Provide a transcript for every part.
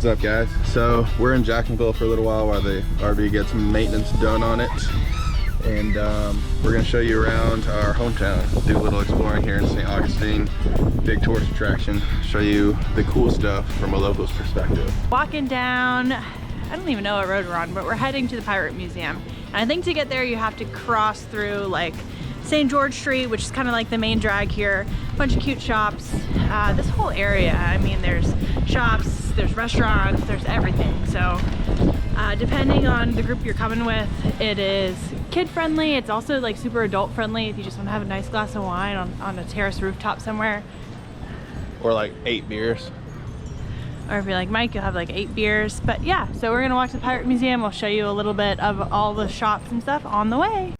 What's up, guys? So we're in Jacksonville for a little while the RV gets maintenance done on it, and we're gonna show you around our hometown, do a little exploring here in St. Augustine, big tourist attraction, show you the cool stuff from a local's perspective. Walking down, I don't even know what road we're on, but we're heading to the Pirate Museum. And I think to get there you have to cross through like St. George Street, which is kind of like the main drag here. A bunch of cute shops. This whole area, I mean, there's shops, there's restaurants, there's everything. So depending on the group you're coming with, it is kid friendly. It's also like super adult friendly if you just want to have a nice glass of wine on a terrace rooftop somewhere. Or like 8 beers. Or if you're like Mike, you'll have like 8 beers. But yeah, so we're gonna walk to the Pirate Museum. I'll show you a little bit of all the shops and stuff on the way.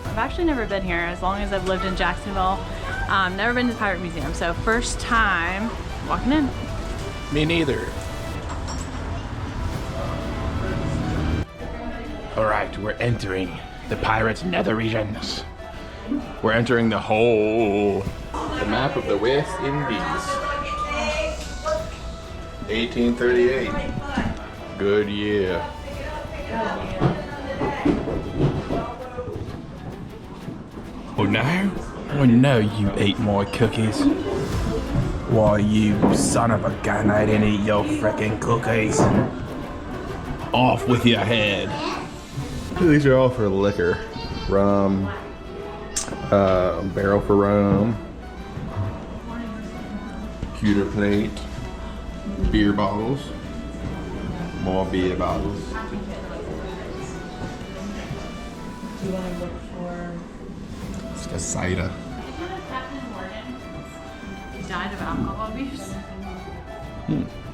I've actually never been here as long as I've lived in Jacksonville. Never been to the Pirate Museum, so first time walking in. Me neither. All right, we're entering the pirates' nether regions. We're entering the map of the West Indies. 1838. Good year. Oh no? Oh no, you ate my cookies. Why, you son of a gun, I didn't eat your frickin' cookies. Off with your head. These are all for liquor. Rum, barrel for rum, pewter plate, beer bottles, more beer bottles. Do you want to look for A cider. He died of alcohol abuse?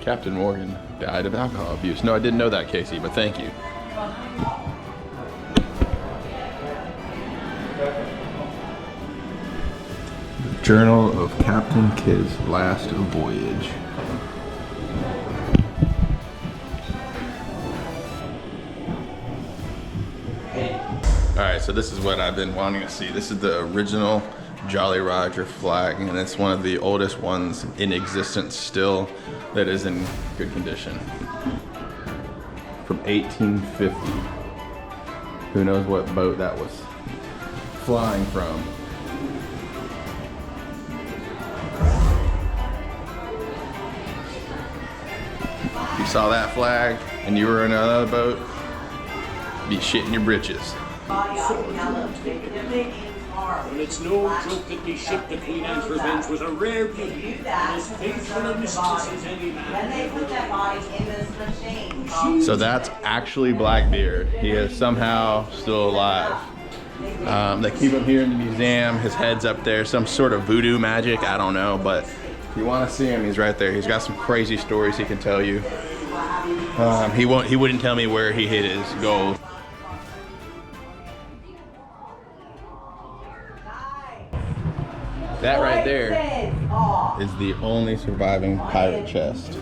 Captain Morgan died of alcohol abuse. No, I didn't know that, Casey, but thank you. The Journal of Captain Kidd's Last Voyage. Alright, so this is what I've been wanting to see. This is the original Jolly Roger flag, and it's one of the oldest ones in existence still that is in good condition. From 1850. Who knows what boat that was flying from. If you saw that flag and you were in another boat, be shitting your britches. And it's no joke that the ship, the Queen Anne's Revenge, was a rare beauty and as faithful a mistress as any man. So that's actually Blackbeard. He is somehow still alive. They keep him here in the museum. His head's up there, some sort of voodoo magic, I don't know, but if you want to see him, he's right there. He's got some crazy stories he can tell you. He wouldn't tell me where he hid his gold. That right there is the only surviving pirate chest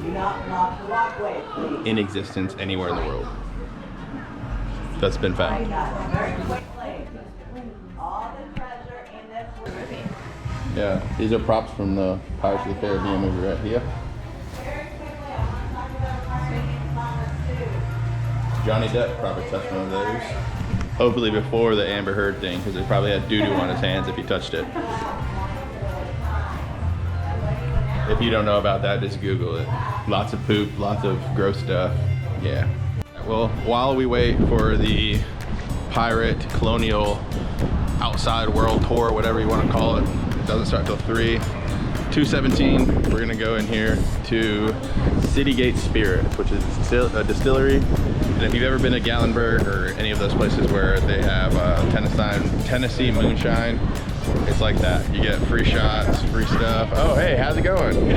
in existence anywhere in the world that's been found. Yeah, these are props from the Pirates of the Caribbean movie right here. Johnny Depp probably touched one of those. Hopefully before the Amber Heard thing, because it probably had doo-doo on his hands if he touched it. If you don't know about that, just Google it. Lots of poop, lots of gross stuff. Yeah. Well, while we wait for the pirate colonial outside world tour, whatever you want to call it, it doesn't start till 3. 2:17, we're gonna go in here to Citygate Spirits, which is a distillery. And if you've ever been to Gatlinburg or any of those places where they have Tennessee moonshine, it's like that. You get free shots, free stuff. Oh, hey, how's it going?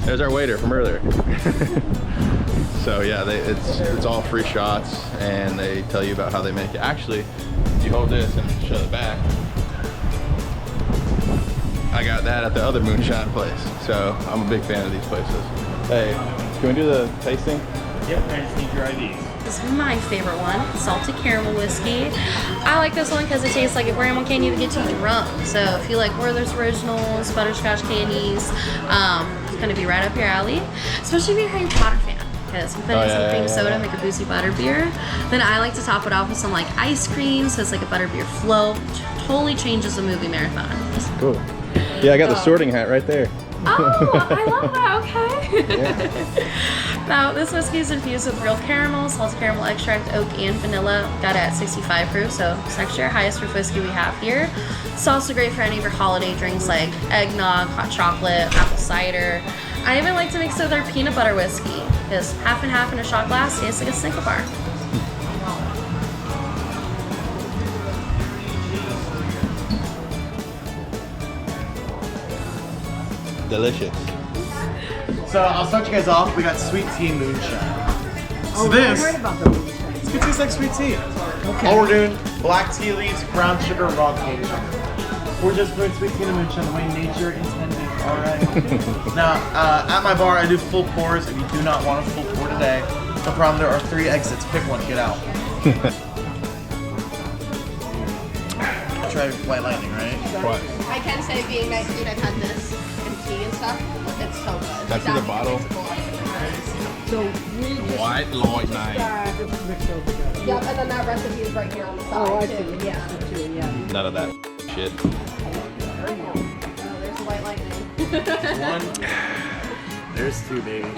There's our waiter from earlier. So yeah, it's all free shots, and they tell you about how they make it. Actually, if you hold this and show the back, I got that at the other moonshine place. So I'm a big fan of these places. Hey, can we do the tasting? Yep, I just need your IDs. This is my favorite one, salted caramel whiskey. I like this one because it tastes like a brand one candy that gets you drunk. So if you like Werther's Originals, butterscotch candies, it's gonna be right up your alley. Especially if you're a Harry Potter fan. Because we put in some cream soda, make a boozy butterbeer. Then I like to top it off with some like ice cream, so it's like a butterbeer float. Totally changes the movie marathon. Cool. Yeah, I got the sorting hat right there. Oh, I love that, okay. Yeah. Now, this whiskey is infused with real caramel, salted caramel extract, oak, and vanilla. Got it at 65 proof, so it's actually our highest proof whiskey we have here. It's also great for any of your holiday drinks like eggnog, hot chocolate, apple cider. I even like to mix it with our peanut butter whiskey, because half and half in a shot glass tastes like a Snicker bar. Delicious. So I'll start you guys off. We got sweet tea and moonshine. So this, I heard about the moonshine. it's gonna taste like sweet tea. Okay. All we're doing, black tea leaves, brown sugar, raw cane sugar. We're just doing sweet tea and moonshine the way nature intended. All right. Now, at my bar, I do full pours. If you do not want a full pour today, no problem. There are 3 exits. Pick one. Get out. Try White Lightning, right? What? I can say, being 19, I've had this in tea and stuff. It's so good. That's in the bottle? So we just White Lightning. just mix those together. Yep, and then that recipe is right here on the side, Oh, I too. see. Yeah. Too, yeah. None of that shit. Oh, there's the white lightning. One. There's 2, baby. All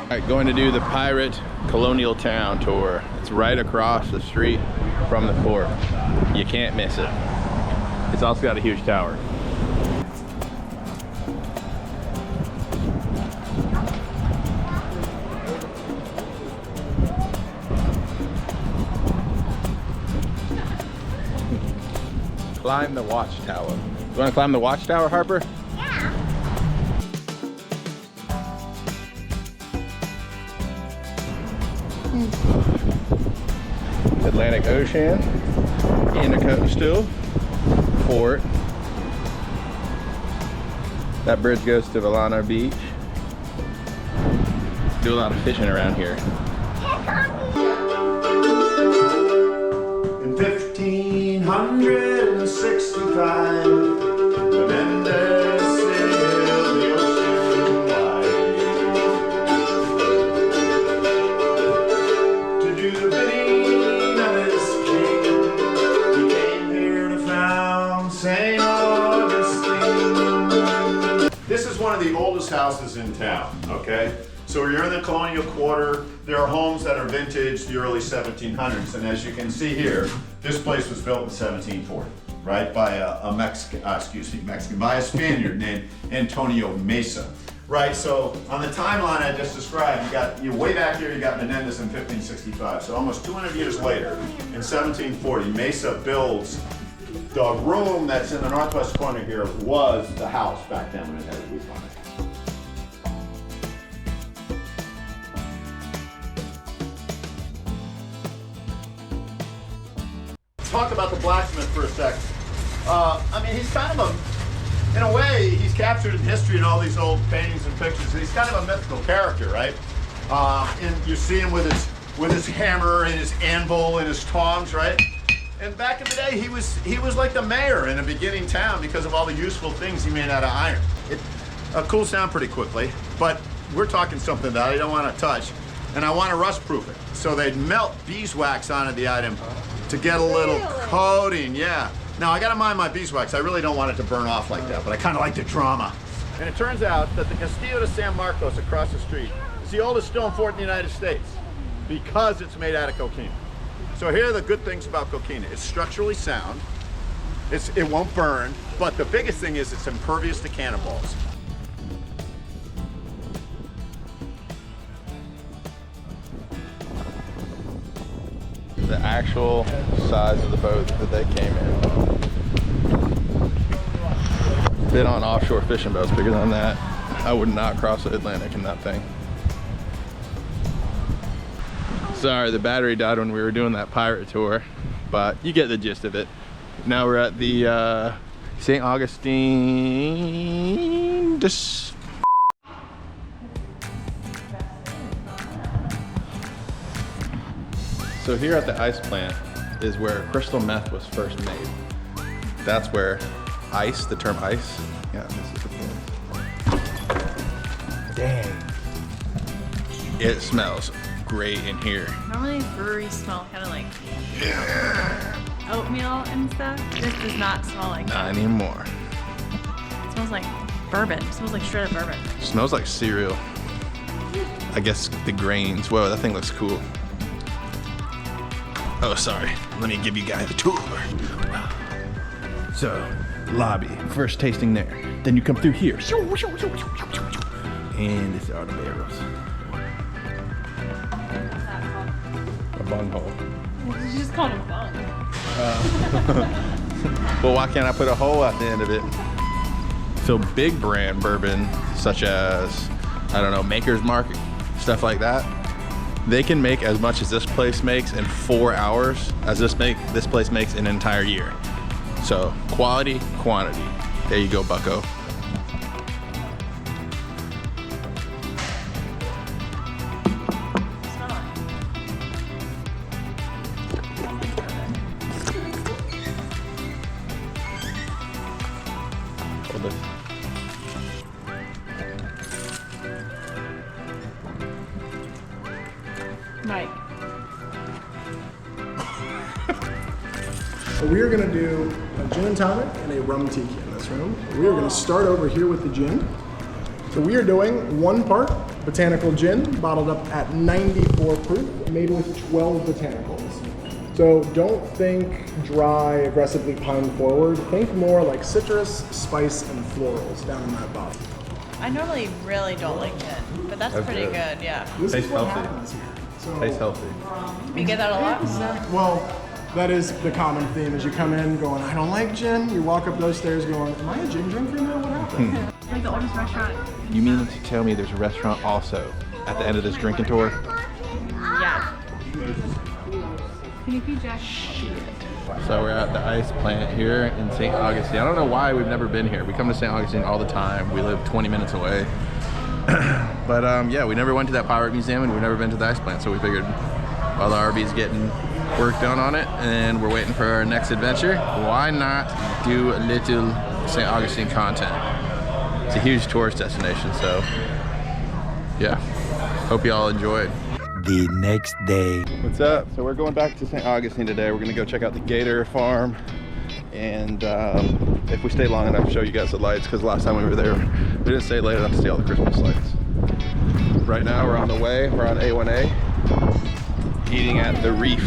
right, going to do the Pirate Colonial Town tour. It's right across the street from the fort. You can't miss it. It's also got a huge tower. Climb the watchtower. You want to climb the watchtower, Harper? Atlantic Ocean, Intercoastal, Fort. That bridge goes to Volano Beach. Do a lot of fishing around here. In 1565, Menendez sailed the ocean wide to do the bidding of his king. He came here to found St Augustine. This is one of the oldest houses in town, okay? So you're in the Colonial Quarter. There are homes that are vintage, the early 1700s, and as you can see here, this place was built in 1740, right, by by a Spaniard named Antonio Mesa, right? So on the timeline I just described, you way back here, you got Menendez in 1565. So almost 200 years later, in 1740, Mesa builds the room that's in the northwest corner here was the house back then when it had a roof on it. Talk about the blacksmith for a second. I mean, he's kind of in a way, he's captured in history in all these old paintings and pictures. He's kind of a mythical character, right? And you see him with his hammer and his anvil and his tongs, right? And back in the day, he was like the mayor in a beginning town because of all the useful things he made out of iron. It cools down pretty quickly, but we're talking something that I don't want to touch, and I want to rust proof it. So they'd melt beeswax onto the item to get a little coating, yeah. Now I gotta mind my beeswax. I really don't want it to burn off like that, but I kind of like the drama. And it turns out that the Castillo de San Marcos across the street is the oldest stone fort in the United States because it's made out of coquina. So here are the good things about coquina. It's structurally sound, it won't burn, but the biggest thing is it's impervious to cannonballs. The actual size of the boat that they came in. Been on offshore fishing boats bigger than that. I would not cross the Atlantic in that thing. Sorry, the battery died when we were doing that pirate tour, but you get the gist of it. Now we're at the St. Augustine So here at the ice plant is where crystal meth was first made. That's where ice, the term ice, yeah, this is the place. Dang. It smells great in here. Normally breweries smell kind of like oatmeal and stuff. This does not smell like that. Not anymore. It smells like bourbon. It smells like straight up bourbon. It smells like cereal. I guess the grains. Whoa, that thing looks cool. Oh, sorry. Let me give you guys a tour. So, lobby. First tasting there. Then you come through here. And this are the barrels. A bunghole. You just called it a bung. Well, why can't I put a hole at the end of it? So big brand bourbon, such as, I don't know, Maker's Mark, stuff like that, they can make as much as this place makes in 4 hours as this place makes in an entire year. So quality, quantity. There you go, bucko. Mike. We are going to do a gin and tonic and a rum tiki in this room. We are going to start over here with the gin. So we are doing 1 part botanical gin, bottled up at 94 proof, made with 12 botanicals. So don't think dry, aggressively pine forward. Think more like citrus, spice, and florals down in that bottle. I normally really don't like gin, but that's pretty good, yeah. This Tastes is what healthy. happens here. So, Tastes healthy. You get that a lot? well, that is the common theme. As you come in going, I don't like gin, you walk up those stairs going, am I a gin drinker now? What happened? It's like the oldest restaurant. You mean to tell me there's a restaurant also at the end of this drinking tour? Yeah. Can you feed Jack? So we're at the ice plant here in St. Augustine. I don't know why we've never been here. We come to St. Augustine all the time. We live 20 minutes away. But yeah, we never went to that pirate museum and we've never been to the ice plant. So we figured while the RV's getting work done on it and we're waiting for our next adventure, why not do a little St. Augustine content? It's a huge tourist destination, so yeah. Hope you all enjoyed. The next day. What's up? So we're going back to St. Augustine today. We're gonna go check out the gator farm, and if we stay long enough, show you guys the lights, because last time we were there, we didn't stay late enough to see all the Christmas lights. Right now we're on the way, we're on A1A, eating at the Reef.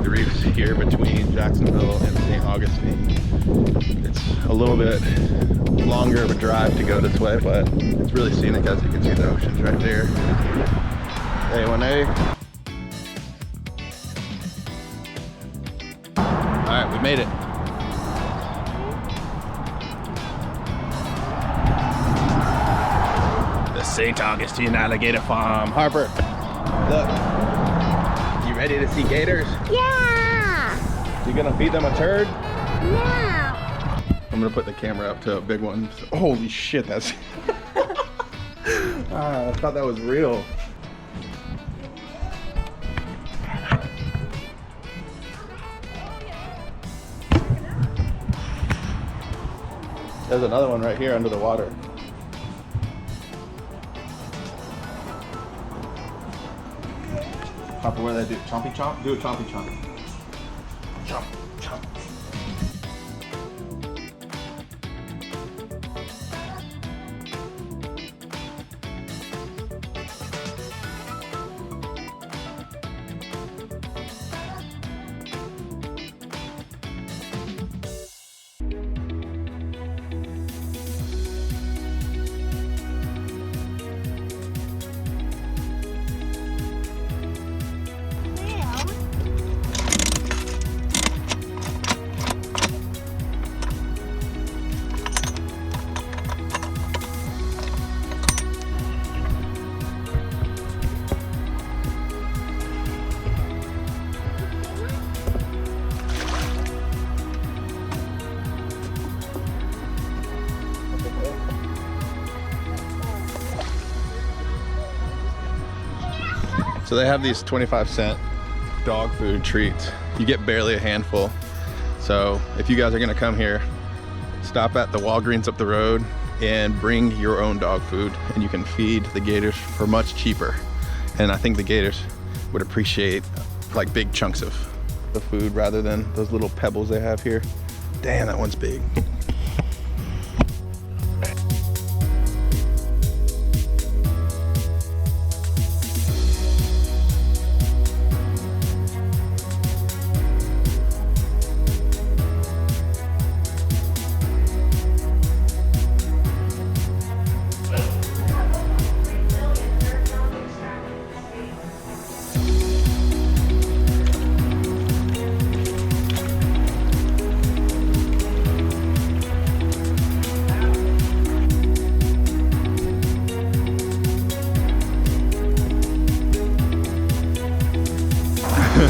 The Reef's here between Jacksonville and St. Augustine. It's a little bit longer of a drive to go this way, but it's really scenic, as you can see the ocean's right there. A1A. Alright, we made it. The St. Augustine Alligator Farm. Harper, look. You ready to see gators? Yeah! You gonna feed them a turd? Yeah! I'm gonna put the camera up to a big one. Holy shit, that's... I thought that was real. There's another one right here under the water. Hopper, what do they do? Chompy chomp? Do a chompy chomp. Chomp, chomp. So they have these 25-cent dog food treats. You get barely a handful. So if you guys are gonna come here, stop at the Walgreens up the road and bring your own dog food, and you can feed the gators for much cheaper. And I think the gators would appreciate like big chunks of the food rather than those little pebbles they have here. Damn, that one's big.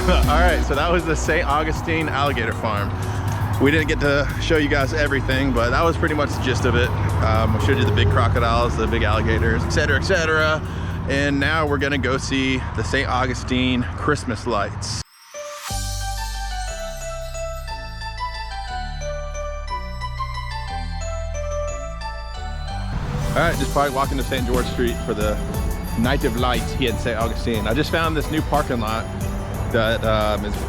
All right, so that was the St. Augustine Alligator Farm. We didn't get to show you guys everything, but that was pretty much the gist of it. We showed you the big crocodiles, the big alligators, etc., etc. And now we're gonna go see the St. Augustine Christmas lights. All right, just probably walking to St. George Street for the Night of Lights here in St. Augustine. I just found this new parking lot that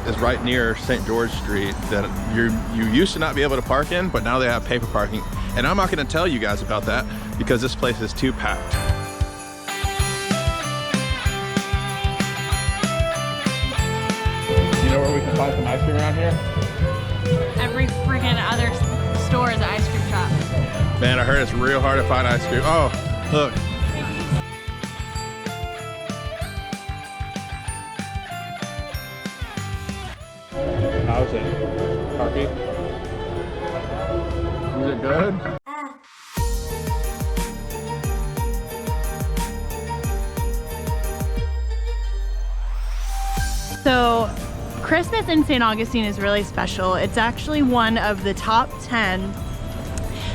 is right near St. George Street that you used to not be able to park in, but now they have paper parking. And I'm not gonna tell you guys about that because this place is too packed. You know where we can find some ice cream around here? Every freaking other store is an ice cream shop. Man, I heard it's real hard to find ice cream. Oh, look. How's it? Harpy? Is it good? So Christmas in St. Augustine is really special. It's actually one of the top 10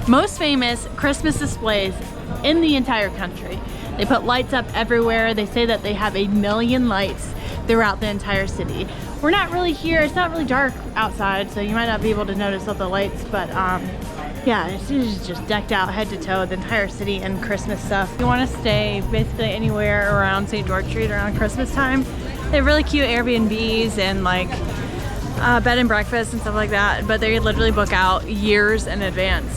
most famous Christmas displays in the entire country. They put lights up everywhere. They say that they have 1 million lights throughout the entire city. We're not really here, it's not really dark outside, so you might not be able to notice all the lights, but yeah, it's just decked out head to toe, the entire city in Christmas stuff. If you want to stay basically anywhere around St. George Street around Christmas time, they have really cute Airbnbs and like bed and breakfast and stuff like that, but they literally book out years in advance.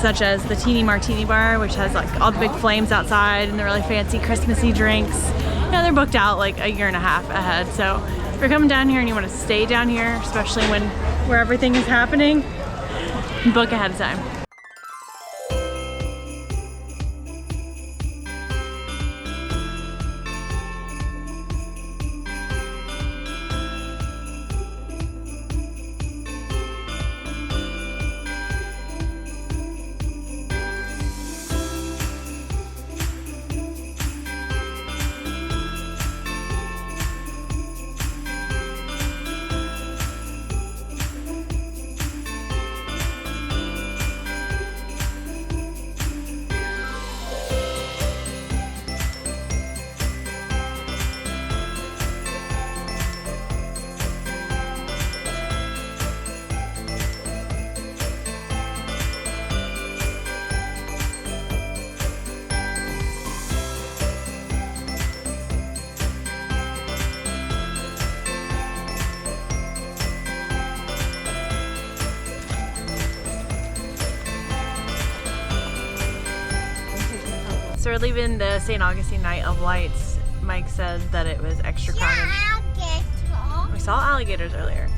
Such as the Teeny Martini Bar, which has like all the big flames outside and the really fancy Christmassy drinks. Yeah, they're booked out like 1.5 years ahead. So if you're coming down here and you want to stay down here, especially where everything is happening, book ahead of time. So we're leaving the St. Augustine Night of Lights. Mike said that it was extra crowded. We saw alligators earlier.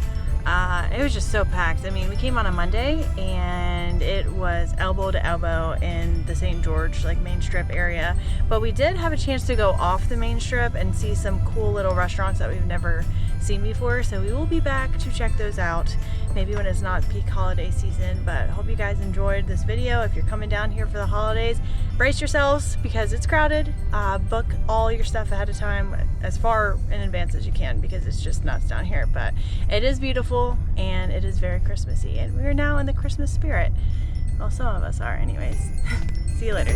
It was just so packed. I mean, we came on a Monday and it was elbow to elbow in the St. George like main strip area. But we did have a chance to go off the main strip and see some cool little restaurants that we've never seen before. So we will be back to check those out, maybe when it's not peak holiday season. But hope you guys enjoyed this video. If you're coming down here for the holidays, brace yourselves because it's crowded. Book all your stuff ahead of time as far in advance as you can because it's just nuts down here. But it is beautiful and it is very Christmassy, and we are now in the Christmas spirit. Well, some of us are anyways. See you later.